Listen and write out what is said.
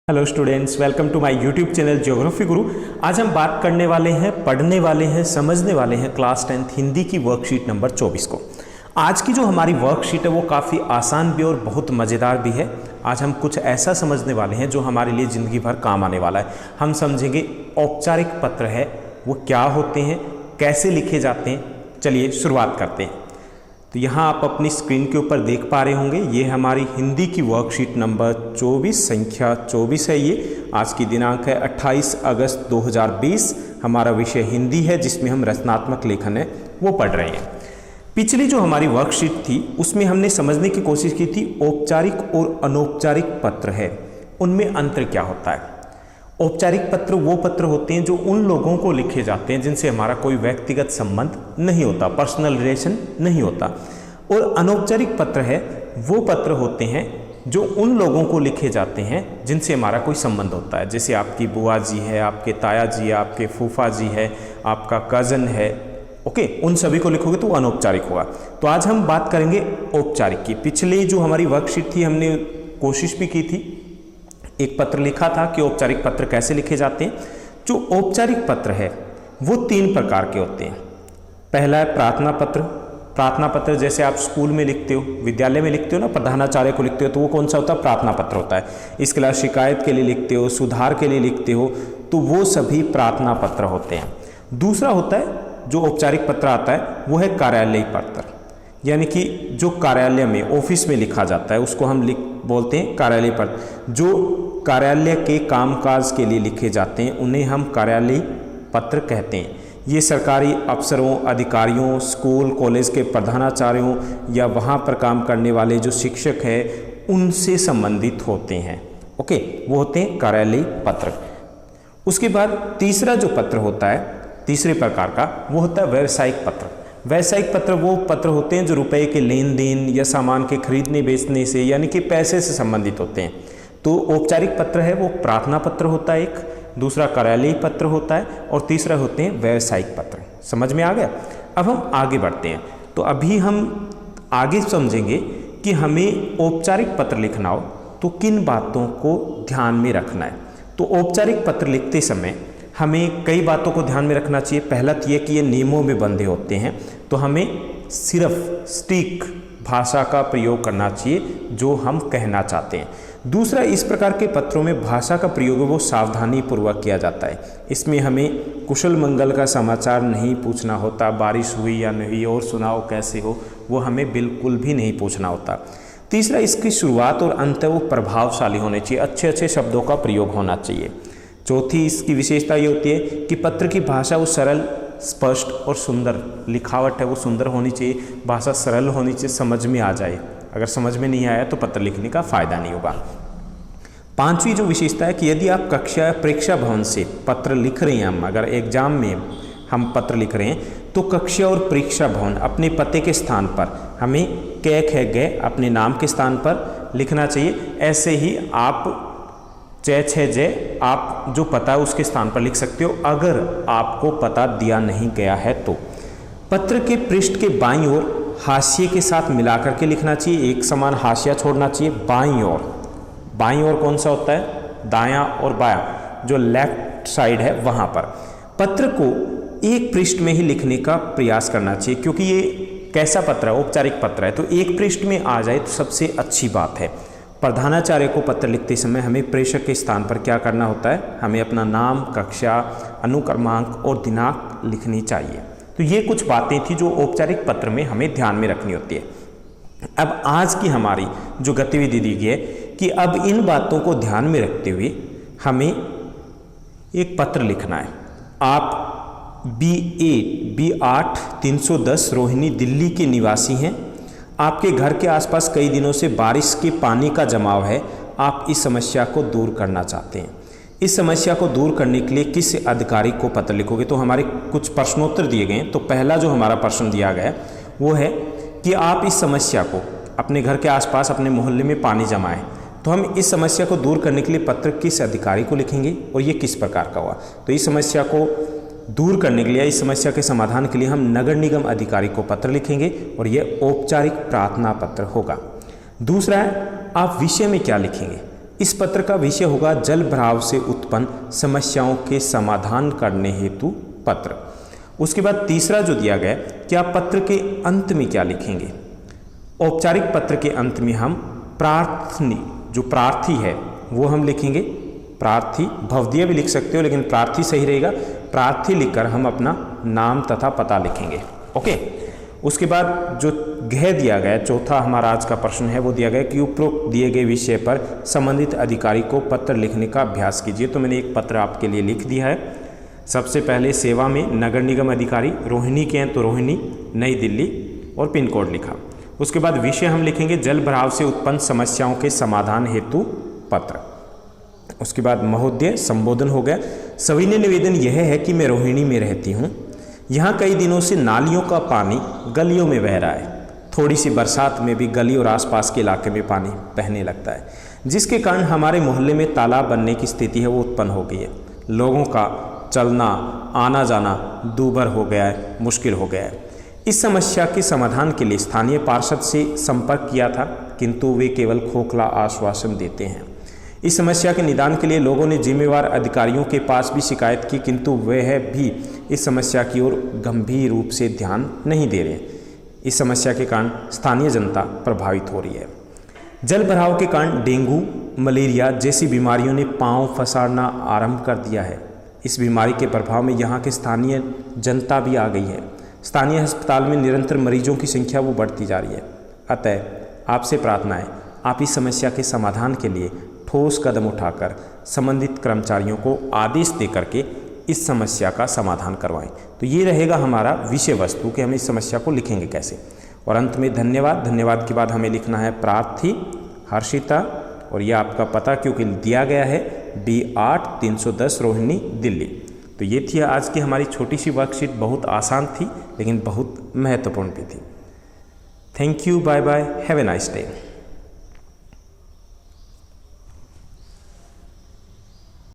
Hello students, welcome to my YouTube channel Geography Guru. आज हम बात करने वाले हैं, पढ़ने वाले हैं, समझने वाले हैं क्लास 10th हिंदी की वर्कशीट नंबर 24 को। आज की जो हमारी वर्कशीट है वो काफ़ी आसान भी और बहुत मज़ेदार भी है। आज हम कुछ ऐसा समझने वाले हैं जो हमारे लिए ज़िंदगी भर काम आने वाला है। हम समझेंगे औपचारिक पत्र है वो क्या होते हैं, कैसे लिखे जाते हैं। चलिए शुरुआत करते हैं। तो यहाँ आप अपनी स्क्रीन के ऊपर देख पा रहे होंगे, ये हमारी हिंदी की वर्कशीट नंबर 24 संख्या 24 है। ये आज की दिनांक है 28 अगस्त 2020। हमारा विषय हिंदी है जिसमें हम रचनात्मक लेखन है वो पढ़ रहे हैं। पिछली जो हमारी वर्कशीट थी उसमें हमने समझने की कोशिश की थी औपचारिक और अनौपचारिक पत्र है, उनमें अंतर क्या होता है। औपचारिक पत्र वो पत्र होते हैं जो उन लोगों को लिखे जाते हैं जिनसे हमारा कोई व्यक्तिगत संबंध नहीं होता, पर्सनल रिलेशन नहीं होता। और अनौपचारिक पत्र है वो पत्र होते हैं जो उन लोगों को लिखे जाते हैं जिनसे हमारा कोई संबंध होता है। जैसे आपकी बुआ जी है, आपके ताया जी है, आपके फूफा जी है, आपका कज़न है, ओके, उन सभी को लिखोगे तो वो अनौपचारिक होगा। तो आज हम बात करेंगे औपचारिक की। पिछले जो हमारी वर्कशीट थी हमने कोशिश भी की थी, एक पत्र लिखा था कि औपचारिक पत्र कैसे लिखे जाते हैं। जो औपचारिक पत्र है वो 3 प्रकार के होते हैं। पहला है प्रार्थना पत्र। प्रार्थना पत्र जैसे आप स्कूल में लिखते हो, विद्यालय में लिखते हो ना, प्रधानाचार्य को लिखते हो, तो वो कौन सा होता है? प्रार्थना पत्र होता है। इसके अलावा शिकायत के लिए लिखते हो, सुधार के लिए लिखते हो, तो वो सभी प्रार्थना पत्र होते हैं। दूसरा होता है जो औपचारिक पत्र आता है वो है कार्यालयीय पत्र, यानी कि जो कार्यालय में, ऑफिस में लिखा जाता है उसको हम बोलते हैं कार्यालयीय पत्र। जो कार्यालय के कामकाज के लिए लिखे जाते हैं उन्हें हम कार्यालयीय पत्र कहते हैं। ये सरकारी अफसरों, अधिकारियों, स्कूल कॉलेज के प्रधानाचार्यों या वहाँ पर काम करने वाले जो शिक्षक हैं उनसे संबंधित होते हैं। ओके, वो होते हैं कार्यालयीय पत्र। उसके बाद तीसरा जो पत्र होता है, तीसरे प्रकार का, वो होता है व्यावसायिक पत्र। व्यावसायिक पत्र वो पत्र होते हैं जो रुपए के लेन देन या सामान के खरीदने बेचने से, यानी कि पैसे से संबंधित होते हैं। तो औपचारिक पत्र है वो प्रार्थना पत्र होता है एक, दूसरा कार्यालयीय पत्र होता है और तीसरा होते हैं व्यावसायिक पत्र। समझ में आ गया? अब हम आगे बढ़ते हैं। तो अभी हम आगे समझेंगे कि हमें औपचारिक पत्र लिखना हो तो किन बातों को ध्यान में रखना है। तो औपचारिक पत्र लिखते समय हमें कई बातों को ध्यान में रखना चाहिए। पहला तो ये कि ये नियमों में बंधे होते हैं, तो हमें सिर्फ सटीक भाषा का प्रयोग करना चाहिए जो हम कहना चाहते हैं। दूसरा, इस प्रकार के पत्रों में भाषा का प्रयोग वो सावधानी पूर्वक किया जाता है। इसमें हमें कुशल मंगल का समाचार नहीं पूछना होता, बारिश हुई या नहीं और सुनाओ कैसे हो, वो हमें बिल्कुल भी नहीं पूछना होता। तीसरा, इसकी शुरुआत और अंत वो प्रभावशाली होने चाहिए, अच्छे अच्छे शब्दों का प्रयोग होना चाहिए। चौथी इसकी विशेषता ये होती है कि पत्र की भाषा वो सरल, स्पष्ट और सुंदर, लिखावट है वो सुंदर होनी चाहिए, भाषा सरल होनी चाहिए, समझ में आ जाए। अगर समझ में नहीं आया तो पत्र लिखने का फायदा नहीं होगा। पांचवी जो विशेषता है कि यदि आप कक्षा या परीक्षा भवन से पत्र लिख रहे हैं, हम अगर एग्जाम में हम पत्र लिख रहे हैं तो कक्षा और परीक्षा भवन अपने पते के स्थान पर हमें कै ख ग अपने नाम के स्थान पर लिखना चाहिए। ऐसे ही आप च छ ज आप जो पता है उसके स्थान पर लिख सकते हो अगर आपको पता दिया नहीं गया है तो। पत्र के पृष्ठ के बाईं ओर हाशिए के साथ मिलाकर के लिखना चाहिए, एक समान हाशिया छोड़ना चाहिए। बाईं ओर, बाईं ओर कौन सा होता है? दायां और बायां, जो लेफ्ट साइड है वहां पर। पत्र को एक पृष्ठ में ही लिखने का प्रयास करना चाहिए, क्योंकि ये कैसा पत्र है? औपचारिक पत्र है, तो एक पृष्ठ में आ जाए तो सबसे अच्छी बात है। प्रधानाचार्य को पत्र लिखते समय हमें प्रेषक के स्थान पर क्या करना होता है? हमें अपना नाम, कक्षा, अनुक्रमांक और दिनांक लिखनी चाहिए। तो ये कुछ बातें थी जो औपचारिक पत्र में हमें ध्यान में रखनी होती है। अब आज की हमारी जो गतिविधि दी गई है कि अब इन बातों को ध्यान में रखते हुए हमें एक पत्र लिखना है। आप B8 310 रोहिणी दिल्ली के निवासी हैं। आपके घर के आसपास कई दिनों से बारिश के पानी का जमाव है। आप इस समस्या को दूर करना चाहते हैं। इस समस्या को दूर करने के लिए किस अधिकारी को पत्र लिखोगे? तो हमारे कुछ प्रश्नोत्तर दिए गए हैं। तो पहला जो हमारा प्रश्न दिया गया है वो है कि आप इस समस्या को, अपने घर के आसपास अपने मोहल्ले में पानी जमा है, तो हम इस समस्या को दूर करने के लिए पत्र किस अधिकारी को लिखेंगे और ये किस प्रकार का हुआ? तो इस समस्या को दूर करने के लिए, इस समस्या के समाधान के लिए हम नगर निगम अधिकारी को पत्र लिखेंगे और यह औपचारिक प्रार्थना पत्र होगा। दूसरा है, आप विषय में क्या लिखेंगे? इस पत्र का विषय होगा जल भराव से उत्पन्न समस्याओं के समाधान करने हेतु पत्र। उसके बाद तीसरा जो दिया गया कि आप पत्र के अंत में क्या लिखेंगे। औपचारिक पत्र के अंत में हम प्रार्थनी, जो प्रार्थी है वो हम लिखेंगे। प्रार्थी, भवदीय भी लिख सकते हो लेकिन प्रार्थी सही रहेगा। प्रार्थी लिखकर हम अपना नाम तथा पता लिखेंगे। ओके। उसके बाद जो गह दिया गया, चौथा हमारा आज का प्रश्न है, वो दिया गया कि उपरोक्त दिए गए विषय पर संबंधित अधिकारी को पत्र लिखने का अभ्यास कीजिए। तो मैंने एक पत्र आपके लिए लिख दिया है। सबसे पहले सेवा में नगर निगम अधिकारी, रोहिणी के हैं तो रोहिणी, नई दिल्ली, और पिन कोड लिखा। उसके बाद विषय हम लिखेंगे जल भराव से उत्पन्न समस्याओं के समाधान हेतु पत्र। उसके बाद महोदय संबोधन हो गया। सविनय निवेदन यह है कि मैं रोहिणी में रहती हूँ। यहाँ कई दिनों से नालियों का पानी गलियों में बह रहा है। थोड़ी सी बरसात में भी गली और आसपास के इलाके में पानी बहने लगता है, जिसके कारण हमारे मोहल्ले में तालाब बनने की स्थिति है वो उत्पन्न हो गई है। लोगों का चलना आना जाना दूभर हो गया है, मुश्किल हो गया है। इस समस्या के समाधान के लिए स्थानीय पार्षद से संपर्क किया था, किंतु वे केवल खोखला आश्वासन देते हैं। इस समस्या के निदान के लिए लोगों ने जिम्मेवार अधिकारियों के पास भी शिकायत की, किंतु वह भी इस समस्या की ओर गंभीर रूप से ध्यान नहीं दे रहे। इस समस्या के कारण स्थानीय जनता प्रभावित हो रही है। जल भराव के कारण डेंगू, मलेरिया जैसी बीमारियों ने पांव फसाड़ना आरंभ कर दिया है। इस बीमारी के प्रभाव में यहाँ के स्थानीय जनता भी आ गई है। स्थानीय अस्पताल में निरंतर मरीजों की संख्या वो बढ़ती जा रही है। अतः आपसे प्रार्थना है, आप इस समस्या के समाधान के लिए ठोस कदम उठाकर संबंधित कर्मचारियों को आदेश दे करके इस समस्या का समाधान करवाएं। तो ये रहेगा हमारा विषय वस्तु कि हम इस समस्या को लिखेंगे कैसे। और अंत में धन्यवाद। धन्यवाद के बाद हमें लिखना है प्रार्थी हर्षिता, और यह आपका पता क्योंकि दिया गया है B8 310 रोहिणी दिल्ली। तो ये थी आज की हमारी छोटी सी वर्कशीट। बहुत आसान थी लेकिन बहुत महत्वपूर्ण भी थी। Thank you, bye bye, have a nice day.